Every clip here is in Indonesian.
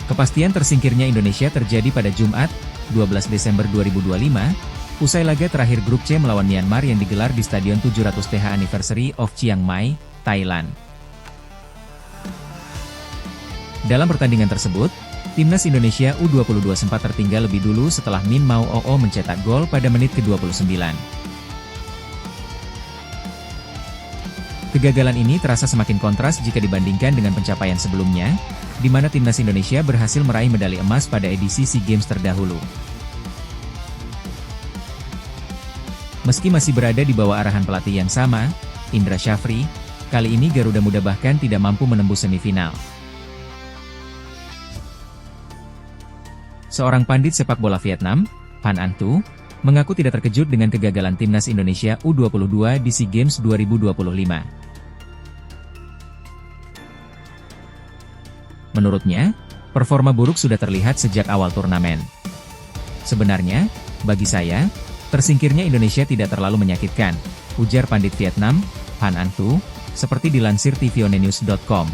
Kepastian tersingkirnya Indonesia terjadi pada Jumat, 12 Desember 2025, usai laga terakhir grup C melawan Myanmar yang digelar di Stadion 700th Anniversary of Chiang Mai, Thailand. Dalam pertandingan tersebut, Timnas Indonesia U22 sempat tertinggal lebih dulu setelah Min Mau Oo mencetak gol pada menit ke-29. Kegagalan ini terasa semakin kontras jika dibandingkan dengan pencapaian sebelumnya, di mana Timnas Indonesia berhasil meraih medali emas pada edisi SEA Games terdahulu. Meski masih berada di bawah arahan pelatih yang sama, Indra Syafri, kali ini Garuda Muda bahkan tidak mampu menembus semifinal. Seorang pandit sepak bola Vietnam, Phan Anh Tu, mengaku tidak terkejut dengan kegagalan Timnas Indonesia U22 di SEA Games 2025. Menurutnya, performa buruk sudah terlihat sejak awal turnamen. Sebenarnya, bagi saya, tersingkirnya Indonesia tidak terlalu menyakitkan, ujar pandit Vietnam, Phan Anh Tu, seperti dilansir tvonnews.com.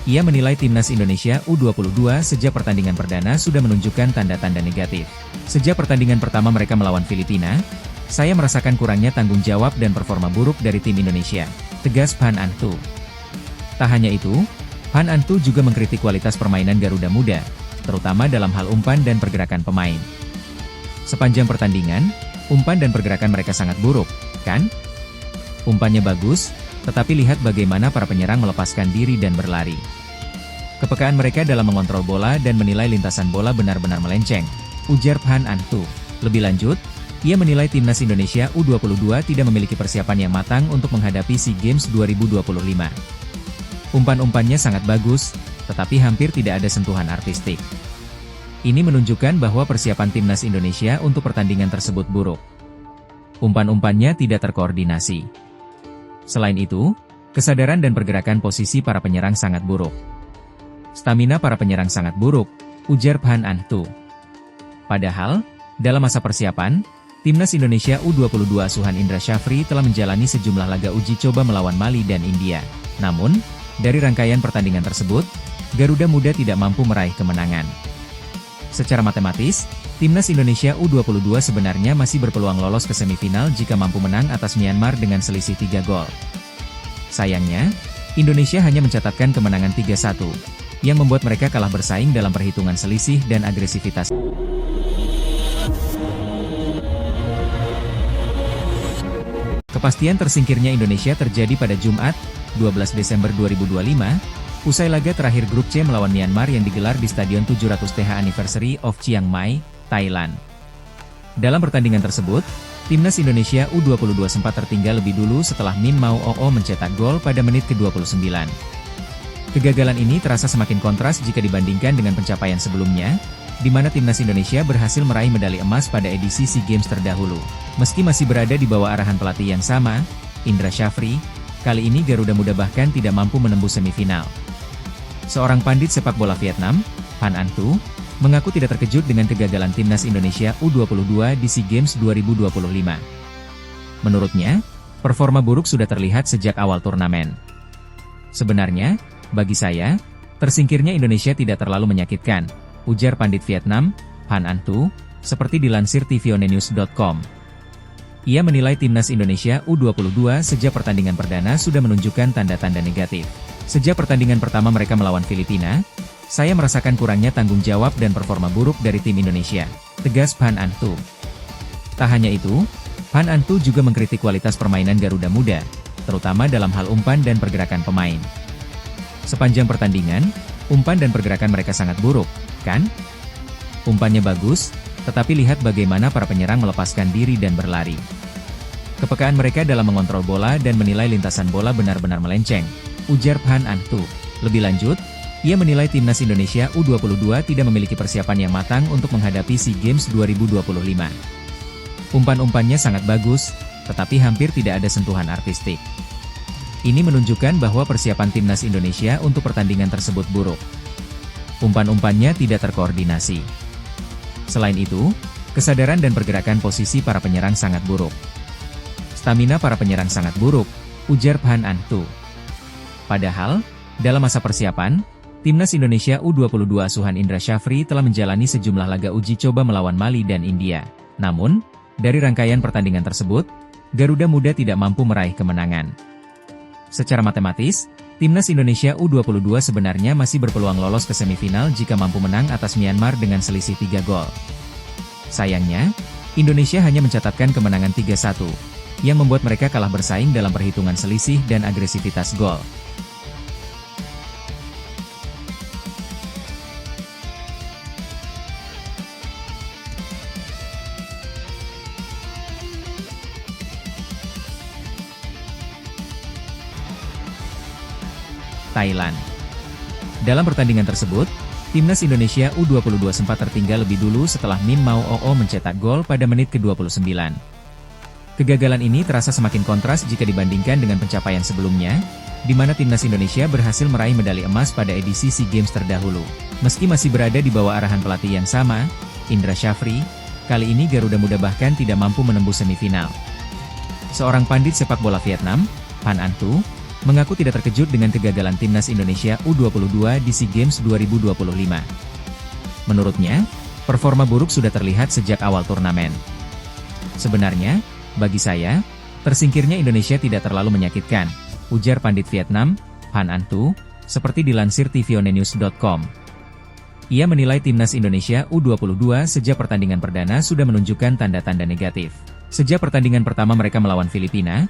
Ia menilai Timnas Indonesia U22 sejak pertandingan perdana sudah menunjukkan tanda-tanda negatif. Sejak pertandingan pertama mereka melawan Filipina, saya merasakan kurangnya tanggung jawab dan performa buruk dari tim Indonesia, tegas Phan Anh Tu. Tak hanya itu, Phan Anh Tu juga mengkritik kualitas permainan Garuda Muda, terutama dalam hal umpan dan pergerakan pemain. Sepanjang pertandingan, umpan dan pergerakan mereka sangat buruk, kan? Umpannya bagus, tetapi lihat bagaimana para penyerang melepaskan diri dan berlari. Kepekaan mereka dalam mengontrol bola dan menilai lintasan bola benar-benar melenceng, ujar Phan Anh Tu. Lebih lanjut, ia menilai Timnas Indonesia U22 tidak memiliki persiapan yang matang untuk menghadapi SEA Games 2025. Umpan-umpannya sangat bagus, tetapi hampir tidak ada sentuhan artistik. Ini menunjukkan bahwa persiapan Timnas Indonesia untuk pertandingan tersebut buruk. Umpan-umpannya tidak terkoordinasi. Selain itu, kesadaran dan pergerakan posisi para penyerang sangat buruk. Stamina para penyerang sangat buruk, ujar Phan Anh Tu. Padahal, dalam masa persiapan, Timnas Indonesia U22 asuhan Indra Syafri telah menjalani sejumlah laga uji coba melawan Mali dan India. Namun, dari rangkaian pertandingan tersebut, Garuda Muda tidak mampu meraih kemenangan. Secara matematis, Timnas Indonesia U22 sebenarnya masih berpeluang lolos ke semifinal jika mampu menang atas Myanmar dengan selisih 3 gol. Sayangnya, Indonesia hanya mencatatkan kemenangan 3-1, yang membuat mereka kalah bersaing dalam perhitungan selisih dan agresivitas. Kepastian tersingkirnya Indonesia terjadi pada Jumat, 12 Desember 2025, usai laga terakhir grup C melawan Myanmar yang digelar di Stadion 700th Anniversary of Chiang Mai, Thailand. Dalam pertandingan tersebut, Timnas Indonesia U22 sempat tertinggal lebih dulu setelah Min Mau Oo mencetak gol pada menit ke-29. Kegagalan ini terasa semakin kontras jika dibandingkan dengan pencapaian sebelumnya, di mana Timnas Indonesia berhasil meraih medali emas pada edisi SEA Games terdahulu. Meski masih berada di bawah arahan pelatih yang sama, Indra Syafri, kali ini Garuda Muda bahkan tidak mampu menembus semifinal. Seorang pandit sepak bola Vietnam, Phan Anh Tu, mengaku tidak terkejut dengan kegagalan Timnas Indonesia U22 di SEA Games 2025. Menurutnya, performa buruk sudah terlihat sejak awal turnamen. Sebenarnya, bagi saya, tersingkirnya Indonesia tidak terlalu menyakitkan, ujar pandit Vietnam, Phan Anh Tu, seperti dilansir tvonnews.com. Ia menilai Timnas Indonesia U22 sejak pertandingan perdana sudah menunjukkan tanda-tanda negatif. Sejak pertandingan pertama mereka melawan Filipina, saya merasakan kurangnya tanggung jawab dan performa buruk dari tim Indonesia, tegas Phan Anh Tu. Tak hanya itu, Phan Anh Tu juga mengkritik kualitas permainan Garuda Muda, terutama dalam hal umpan dan pergerakan pemain. Sepanjang pertandingan, umpan dan pergerakan mereka sangat buruk, kan? Umpannya bagus, tetapi lihat bagaimana para penyerang melepaskan diri dan berlari. Kepekaan mereka dalam mengontrol bola dan menilai lintasan bola benar-benar melenceng, ujar Phan Anh Tu. Lebih lanjut, ia menilai Timnas Indonesia U22 tidak memiliki persiapan yang matang untuk menghadapi SEA Games 2025. Umpan-umpannya sangat bagus, tetapi hampir tidak ada sentuhan artistik. Ini menunjukkan bahwa persiapan Timnas Indonesia untuk pertandingan tersebut buruk. Umpan-umpannya tidak terkoordinasi. Selain itu, kesadaran dan pergerakan posisi para penyerang sangat buruk. Stamina para penyerang sangat buruk, ujar Phan Anh Tu. Padahal, dalam masa persiapan, Timnas Indonesia U22 asuhan Indra Syafri telah menjalani sejumlah laga uji coba melawan Mali dan India. Namun, dari rangkaian pertandingan tersebut, Garuda Muda tidak mampu meraih kemenangan. Secara matematis, Timnas Indonesia U22 sebenarnya masih berpeluang lolos ke semifinal jika mampu menang atas Myanmar dengan selisih 3 gol. Sayangnya, Indonesia hanya mencatatkan kemenangan 3-1, yang membuat mereka kalah bersaing dalam perhitungan selisih dan agresivitas gol. Thailand. Dalam pertandingan tersebut, Timnas Indonesia U22 sempat tertinggal lebih dulu setelah Min Mau Oo mencetak gol pada menit ke-29. Kegagalan ini terasa semakin kontras jika dibandingkan dengan pencapaian sebelumnya, di mana Timnas Indonesia berhasil meraih medali emas pada edisi SEA Games terdahulu. Meski masih berada di bawah arahan pelatih yang sama, Indra Syafri, kali ini Garuda Muda bahkan tidak mampu menembus semifinal. Seorang pandit sepak bola Vietnam, Phan Anh Tu, mengaku tidak terkejut dengan kegagalan Timnas Indonesia U22 di SEA Games 2025. Menurutnya, performa buruk sudah terlihat sejak awal turnamen. Sebenarnya, bagi saya, tersingkirnya Indonesia tidak terlalu menyakitkan, ujar pandit Vietnam, Phan Anh Tu, seperti dilansir tvonnews.com. Ia menilai Timnas Indonesia U22 sejak pertandingan perdana sudah menunjukkan tanda-tanda negatif. Sejak pertandingan pertama mereka melawan Filipina,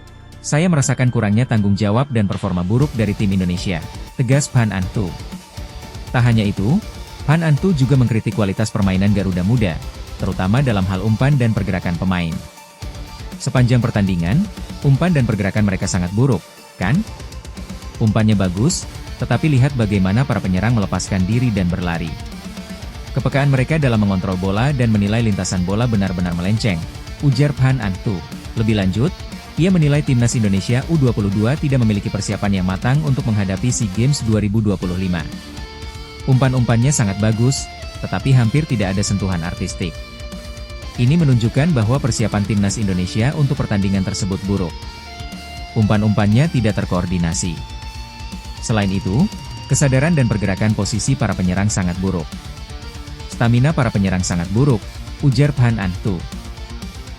saya merasakan kurangnya tanggung jawab dan performa buruk dari tim Indonesia, tegas Phan Anh Tu. Tak hanya itu, Phan Anh Tu juga mengkritik kualitas permainan Garuda Muda, terutama dalam hal umpan dan pergerakan pemain. Sepanjang pertandingan, umpan dan pergerakan mereka sangat buruk, kan? Umpannya bagus, tetapi lihat bagaimana para penyerang melepaskan diri dan berlari. Kepekaan mereka dalam mengontrol bola dan menilai lintasan bola benar-benar melenceng, ujar Phan Anh Tu. Lebih lanjut, ia menilai Timnas Indonesia U22 tidak memiliki persiapan yang matang untuk menghadapi SEA Games 2025. Umpan-umpannya sangat bagus, tetapi hampir tidak ada sentuhan artistik. Ini menunjukkan bahwa persiapan Timnas Indonesia untuk pertandingan tersebut buruk. Umpan-umpannya tidak terkoordinasi. Selain itu, kesadaran dan pergerakan posisi para penyerang sangat buruk. Stamina para penyerang sangat buruk, ujar Phan Anh Tu.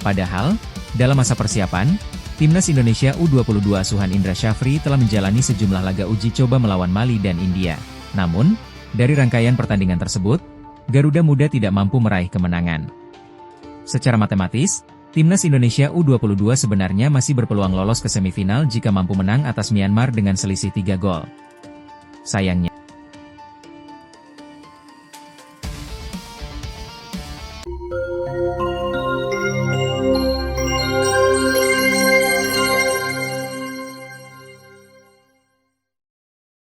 Padahal, dalam masa persiapan, Timnas Indonesia U22 asuhan Indra Syafri telah menjalani sejumlah laga uji coba melawan Mali dan India. Namun, dari rangkaian pertandingan tersebut, Garuda Muda tidak mampu meraih kemenangan. Secara matematis, Timnas Indonesia U22 sebenarnya masih berpeluang lolos ke semifinal jika mampu menang atas Myanmar dengan selisih 3 gol. Sayangnya,